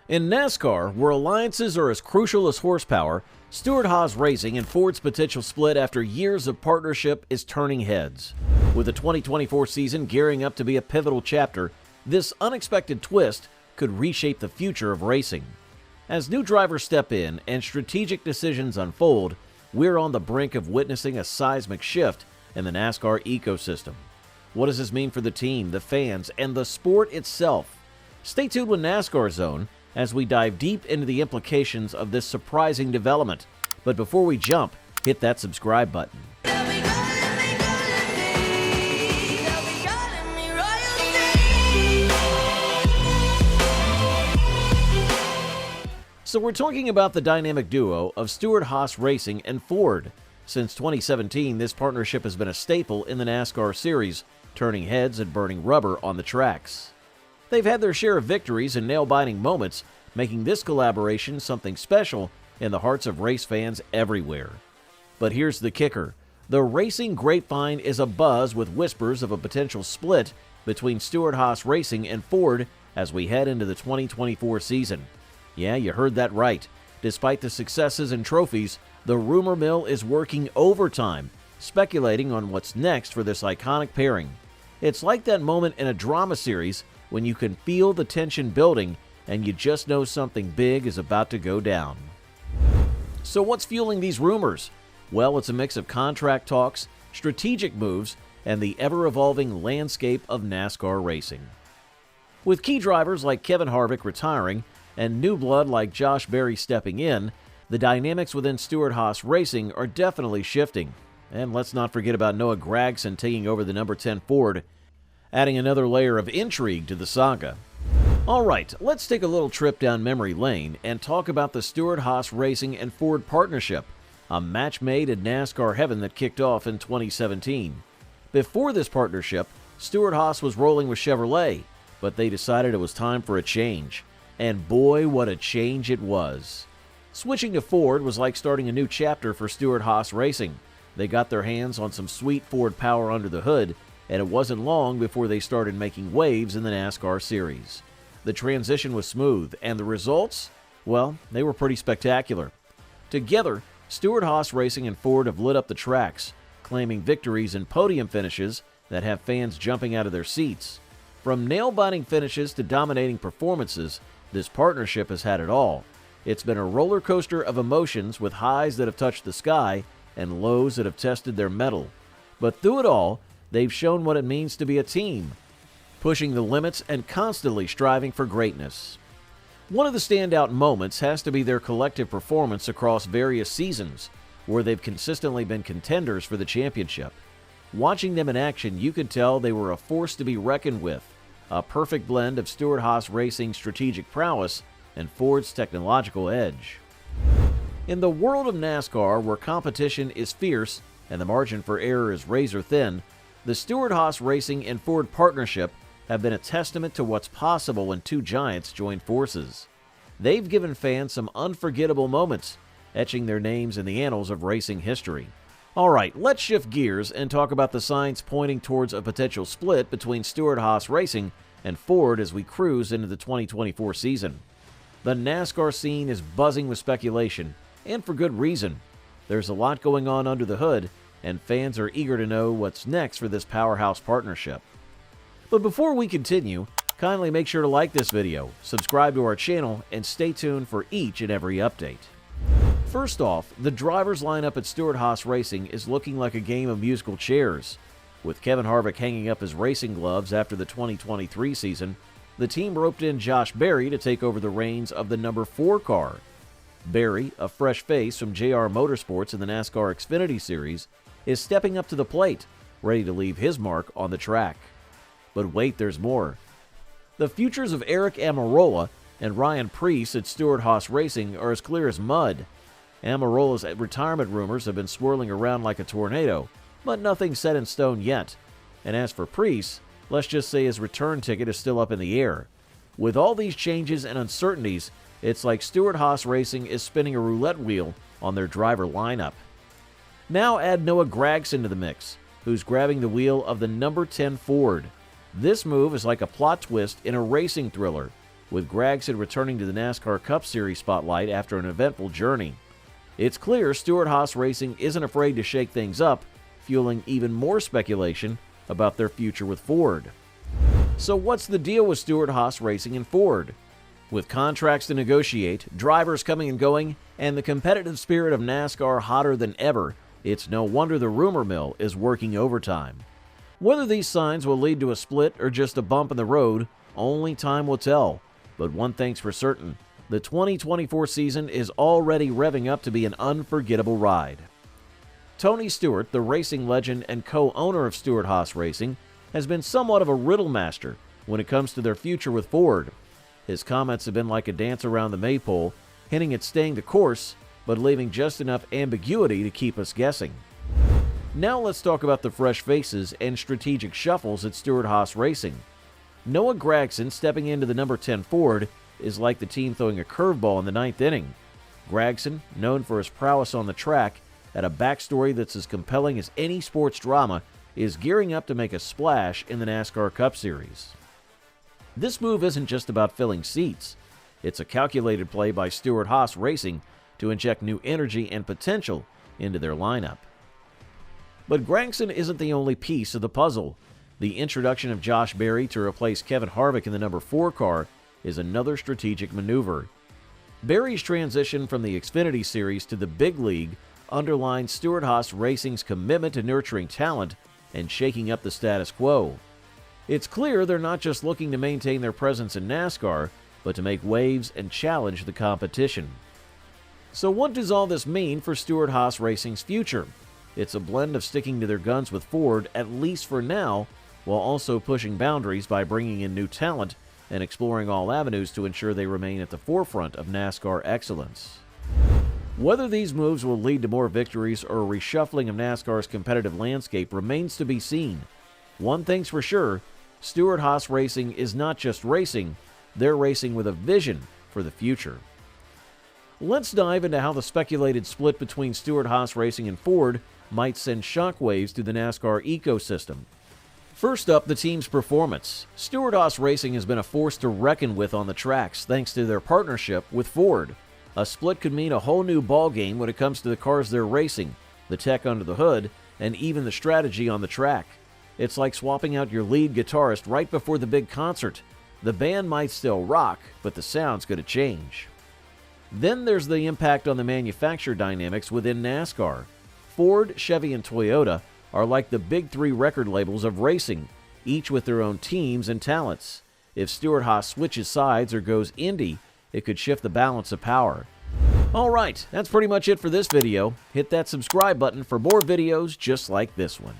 In NASCAR, where alliances are as crucial as horsepower, Stewart-Haas Racing and Ford's potential split after years of partnership is turning heads. With the 2024 season gearing up to be a pivotal chapter, this unexpected twist could reshape the future of racing. As new drivers step in and strategic decisions unfold, we're on the brink of witnessing a seismic shift in the NASCAR ecosystem. What does this mean for the team, the fans, and the sport itself? Stay tuned with NASCAR Zone as we dive deep into the implications of this surprising development. But before we jump, hit that subscribe button. So we're talking about the dynamic duo of Stewart-Haas Racing and Ford. Since 2017, this partnership has been a staple in the NASCAR series, turning heads and burning rubber on the tracks. They've had their share of victories and nail-biting moments, making this collaboration something special in the hearts of race fans everywhere. But here's the kicker. The racing grapevine is abuzz with whispers of a potential split between Stewart-Haas Racing and Ford as we head into the 2024 season. Yeah, you heard that right. Despite the successes and trophies, the rumor mill is working overtime, speculating on what's next for this iconic pairing. It's like that moment in a drama series when you can feel the tension building and you just know something big is about to go down. So what's fueling these rumors? Well, it's a mix of contract talks, strategic moves, and the ever-evolving landscape of NASCAR racing. With key drivers like Kevin Harvick retiring and new blood like Josh Berry stepping in, the dynamics within Stewart-Haas Racing are definitely shifting. And let's not forget about Noah Gragson taking over the number 10 Ford, adding another layer of intrigue to the saga. Alright, let's take a little trip down memory lane and talk about the Stewart-Haas Racing and Ford partnership, a match made in NASCAR heaven that kicked off in 2017. Before this partnership, Stewart-Haas was rolling with Chevrolet, but they decided it was time for a change. And boy, what a change it was. Switching to Ford was like starting a new chapter for Stewart-Haas Racing. They got their hands on some sweet Ford power under the hood, and it wasn't long before they started making waves in the NASCAR series. The transition was smooth, and the results? Well, they were pretty spectacular. Together, Stewart-Haas Racing and Ford have lit up the tracks, claiming victories and podium finishes that have fans jumping out of their seats. From nail-biting finishes to dominating performances, this partnership has had it all. It's been a roller coaster of emotions with highs that have touched the sky and lows that have tested their mettle. But through it all, they've shown what it means to be a team, pushing the limits and constantly striving for greatness. One of the standout moments has to be their collective performance across various seasons, where they've consistently been contenders for the championship. Watching them in action, you could tell they were a force to be reckoned with, a perfect blend of Stewart-Haas Racing's strategic prowess and Ford's technological edge. In the world of NASCAR, where competition is fierce and the margin for error is razor thin, the Stewart-Haas Racing and Ford partnership have been a testament to what's possible when two giants join forces. They've given fans some unforgettable moments, etching their names in the annals of racing history. Alright, let's shift gears and talk about the signs pointing towards a potential split between Stewart-Haas Racing and Ford as we cruise into the 2024 season. The NASCAR scene is buzzing with speculation, and for good reason. There's a lot going on under the hood, and fans are eager to know what's next for this powerhouse partnership. But before we continue, kindly make sure to like this video, subscribe to our channel, and stay tuned for each and every update. First off, the drivers lineup at Stewart-Haas Racing is looking like a game of musical chairs. With Kevin Harvick hanging up his racing gloves after the 2023 season, the team roped in Josh Berry to take over the reins of the number 4 car. Berry, a fresh face from JR Motorsports in the NASCAR Xfinity Series, is stepping up to the plate, ready to leave his mark on the track. But wait, there's more. The futures of Eric Almirola and Ryan Preece at Stewart-Haas Racing are as clear as mud. Almirola's retirement rumors have been swirling around like a tornado, but nothing's set in stone yet. And as for Preece, let's just say his return ticket is still up in the air. With all these changes and uncertainties, it's like Stewart-Haas Racing is spinning a roulette wheel on their driver lineup. Now add Noah Gragson to the mix, who's grabbing the wheel of the number 10 Ford. This move is like a plot twist in a racing thriller. with Gragson returning to the NASCAR Cup Series spotlight after an eventful journey. It's clear Stewart-Haas Racing isn't afraid to shake things up, fueling even more speculation about their future with Ford. So what's the deal with Stewart-Haas Racing and Ford? With contracts to negotiate, drivers coming and going, and the competitive spirit of NASCAR hotter than ever, it's no wonder the rumor mill is working overtime. Whether these signs will lead to a split or just a bump in the road, only time will tell. But one thing's for certain, the 2024 season is already revving up to be an unforgettable ride. Tony Stewart, the racing legend and co-owner of Stewart-Haas Racing, has been somewhat of a riddle master when it comes to their future with Ford. His comments have been like a dance around the maypole, hinting at staying the course, but leaving just enough ambiguity to keep us guessing. Now let's talk about the fresh faces and strategic shuffles at Stewart-Haas Racing. Noah Gragson stepping into the number 10 Ford is like the team throwing a curveball in the ninth inning. Gragson, known for his prowess on the track, had a backstory that's as compelling as any sports drama, is gearing up to make a splash in the NASCAR Cup Series. This move isn't just about filling seats. It's a calculated play by Stewart-Haas Racing to inject new energy and potential into their lineup. But Gragson isn't the only piece of the puzzle. The introduction of Josh Berry to replace Kevin Harvick in the number 4 car is another strategic maneuver. Berry's transition from the Xfinity Series to the big league underlines Stewart-Haas Racing's commitment to nurturing talent and shaking up the status quo. It's clear they're not just looking to maintain their presence in NASCAR, but to make waves and challenge the competition. So what does all this mean for Stewart-Haas Racing's future? It's a blend of sticking to their guns with Ford, at least for now, while also pushing boundaries by bringing in new talent and exploring all avenues to ensure they remain at the forefront of NASCAR excellence. Whether these moves will lead to more victories or a reshuffling of NASCAR's competitive landscape remains to be seen. One thing's for sure, Stewart-Haas Racing is not just racing, they're racing with a vision for the future. Let's dive into how the speculated split between Stewart-Haas Racing and Ford might send shockwaves through the NASCAR ecosystem. First up, the team's performance. Stewart-Haas Racing has been a force to reckon with on the tracks thanks to their partnership with Ford. A split could mean a whole new ballgame when it comes to the cars they're racing, the tech under the hood, and even the strategy on the track. It's like swapping out your lead guitarist right before the big concert. The band might still rock, but the sound's going to change. Then there's the impact on the manufacturer dynamics within NASCAR. Ford, Chevy, and Toyota are like the big three record labels of racing, each with their own teams and talents. If Stewart-Haas switches sides or goes Indy, it could shift the balance of power. Alright, that's pretty much it for this video. Hit that subscribe button for more videos just like this one.